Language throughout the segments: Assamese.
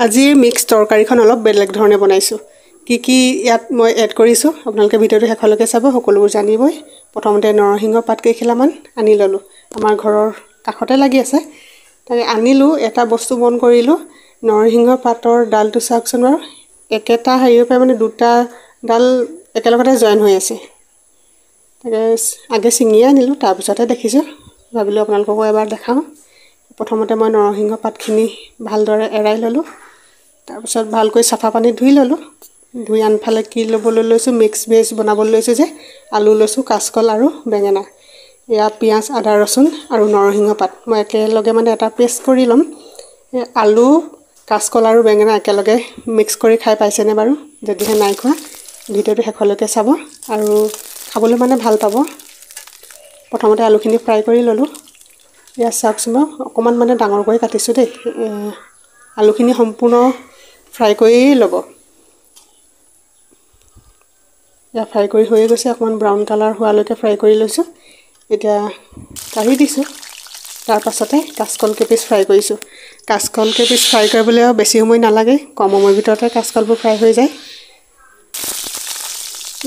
আজি মিক্স তৰকাৰীখন অলপ বেলেগ ধৰণে বনাইছোঁ। কি ইয়াত মই এড কৰিছোঁ আপোনালোকে ভিডিঅ'টো শেষলৈকে চাব, সকলোবোৰ জানিবই। প্ৰথমতে নৰসিংহ পাত কেইখিলামান আনি ল'লোঁ, আমাৰ ঘৰৰ কাষতে লাগি আছে। তাকে আনিলোঁ, এটা বস্তু মন কৰিলোঁ, নৰসিংহ পাতৰ ডালটো চাওকচোন বাৰু, একেটা হেৰিৰ পৰা মানে দুটা ডাল একেলগতে জইন হৈ আছে। তাকে আগে ছিঙিয়ে আনিলোঁ, তাৰপিছতহে দেখিছোঁ, ভাবিলোঁ আপোনালোককো এবাৰ দেখাওঁ। প্ৰথমতে মই নৰসিংহ পাতখিনি ভালদৰে এৰাই ল'লোঁ, তাৰপিছত ভালকৈ চাফা পানীত ধুই ল'লোঁ। ধুই আনফালে কি ল'বলৈ লৈছোঁ, মিক্স ভেজ বনাবলৈ লৈছোঁ যে আলু লৈছোঁ, কাচকল আৰু বেঙেনা। এয়া পিঁয়াজ, আদা, ৰচুন আৰু নৰসিংহ পাত মই একেলগে মানে এটা পেষ্ট কৰি ল'ম। আলু, কাচকল আৰু বেঙেনা একেলগে মিক্স কৰি খাই পাইছেনে বাৰু? যদিহে নাই খোৱা ভিডিঅ'টো শেষলৈকে চাব আৰু খাবলৈ মানে ভাল পাব। প্ৰথমতে আলুখিনি ফ্ৰাই কৰি ল'লোঁ। ইয়াত চাওকচোন বাৰু, অকণমান মানে ডাঙৰকৈ কাটিছোঁ দেই। আলুখিনি সম্পূৰ্ণ ফ্ৰাই কৰি ল'ব। ইয়াত ফ্ৰাই কৰি হৈয়ে গৈছে, অকণমান ব্ৰাউন কালাৰ হোৱালৈকে ফ্ৰাই কৰি লৈছোঁ। এতিয়া কাঢ়ি দিছোঁ। তাৰপাছতে কাচকল কেইপিচ ফ্ৰাই কৰিছোঁ। কাচকল কেইপিচ ফ্ৰাই কৰিবলৈ আৰু বেছি সময় নালাগে, কম সময়ৰ ভিতৰতে কাচকলবোৰ ফ্ৰাই হৈ যায়।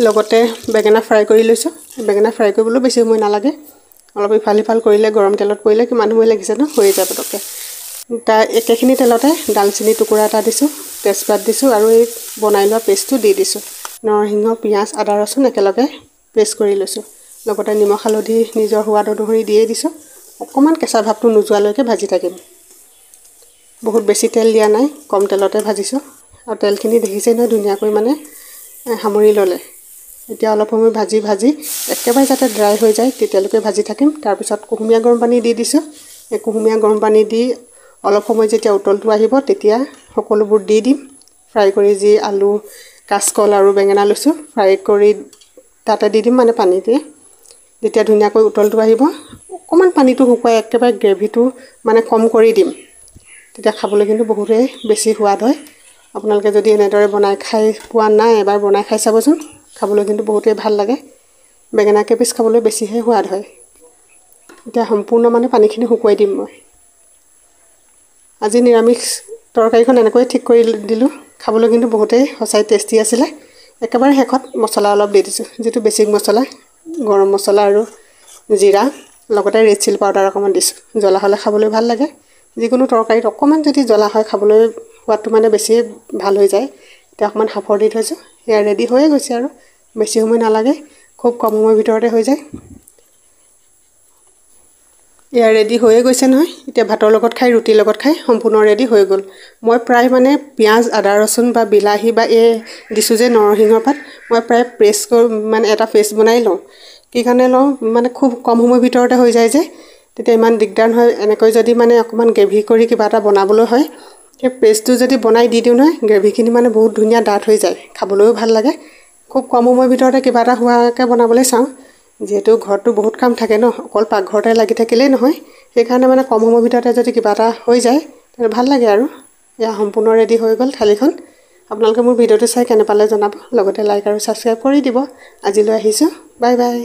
লগতে বেঙেনা ফ্ৰাই কৰি লৈছোঁ। বেঙেনা ফ্ৰাই কৰিবলৈও বেছি সময় নালাগে, অলপ ইফাল সিফাল কৰিলে, গৰম তেলত পৰিলে কিমান সময় লাগিছে ন, হৈ যায় পটককৈ। তাৰ একেখিনি তেলতে দালচেনি টুকুৰা এটা দিছোঁ, তেজপাত দিছোঁ আৰু এই বনাই লোৱা পেষ্টটো দি দিছোঁ। নৰসিংহ, পিঁয়াজ, আদা, ৰচুন একেলগে পেষ্ট কৰি লৈছোঁ। লগতে নিমখ হালধি নিজৰ সোৱাদ অনুসৰি দিয়েই দিছোঁ। অকণমান কেঁচা ভাৱটো নোযোৱালৈকে ভাজি থাকিম। বহুত বেছি তেল দিয়া নাই, কম তেলতে ভাজিছোঁ। আৰু তেলখিনি দেখিছেই নহয়, ধুনীয়াকৈ মানে সামৰি ল'লে। এতিয়া অলপ সময় ভাজি একেবাৰে যাতে ড্ৰাই হৈ যায় তেতিয়ালৈকে ভাজি থাকিম। তাৰপিছত কুহুমীয়া গৰম পানী দি দিছোঁ। এই কুহুমীয়া গৰম পানী দি অলপ সময় যেতিয়া উতলটো আহিব তেতিয়া সকলোবোৰ দি দিম। ফ্ৰাই কৰি যি আলু, কাচকল আৰু বেঙেনা লৈছোঁ, ফ্ৰাই কৰি তাতে দি দিম মানে পানীটোৱে। যেতিয়া ধুনীয়াকৈ উতলটো আহিব, অকণমান পানীটো শুকুৱাই একেবাৰে গ্ৰেভিটো মানে কম কৰি দিম। তেতিয়া খাবলৈ কিন্তু বহুতেই বেছি সোৱাদ হয়। আপোনালোকে যদি এনেদৰে বনাই খাই পোৱা নাই, এবাৰ বনাই খাই চাবচোন, খাবলৈ কিন্তু বহুতেই ভাল লাগে। বেঙেনা কেইপিচ খাবলৈ বেছিহে সোৱাদ হয়। এতিয়া সম্পূৰ্ণ মানে পানীখিনি শুকুৱাই দিম মই। আজি নিৰামিষ তৰকাৰীখন এনেকৈ ঠিক কৰি দিলোঁ। খাবলৈ কিন্তু বহুতেই সঁচাই টেষ্টি আছিলে। একেবাৰে শেষত মছলা অলপ দি দিছোঁ, যিটো বেছিক মছলা, গৰম মছলা আৰু জিৰা, লগতে ৰেড চিলি পাউডাৰ অকণমান দিছোঁ। জ্বলা হ'লে খাবলৈ ভাল লাগে। যিকোনো তৰকাৰীত অকণমান যদি জ্বলা হয়, খাবলৈ সোৱাদটো মানে বেছি ভাল হৈ যায়। এতিয়া অকণমান সাফৰ দি থৈছোঁ। সেয়া ৰেডি হৈয়ে গৈছে আৰু বেছি সময় নালাগে, খুব কম সময়ৰ ভিতৰতে হৈ যায়। এয়া ৰেডি হৈয়ে গৈছে নহয়। এতিয়া ভাতৰ লগত খাই, ৰুটিৰ লগত খাই সম্পূৰ্ণ ৰেডি হৈ গ'ল। মই প্ৰায় মানে পিঁয়াজ, আদা, ৰচুন বা বিলাহী বা এই দিছোঁ যে নৰসিংহ পাত, মই প্ৰায় মানে এটা পেষ্ট বনাই লওঁ। কি কাৰণে লওঁ, মানে খুব কম সময়ৰ ভিতৰতে হৈ যায় যে, তেতিয়া ইমান দিগদাৰ নহয়। এনেকৈ যদি মানে অকণমান গ্ৰেভি কৰি কিবা এটা বনাবলৈ হয়, সেই পেষ্টটো যদি বনাই দি দিওঁ নহয়, গ্ৰেভিখিনি মানে বহুত ধুনীয়া ডাঠ হৈ যায়, খাবলৈও ভাল লাগে। খুব কম সময়ৰ ভিতৰতে কিবা এটা হোৱাকৈ বনাবলৈ চাওঁ। যিহেতু ঘৰতো বহুত কাম থাকে ন, অকল পাকঘৰতে লাগি থাকিলেই নহয়। সেইকাৰণে মানে কম সময়ৰ ভিতৰতে যদি কিবা এটা হৈ যায়, তেতিয়া ভাল লাগে আৰু। এয়া সম্পূৰ্ণ ৰেডি হৈ গ'ল থালিখন। আপোনালোকে মোৰ ভিডিঅ'টো চাই কেনে পালে জনাব। লগতে লাইক আৰু ছাবস্ক্ৰাইব কৰি দিব। আজিলৈ আহিছোঁ, বাই বাই।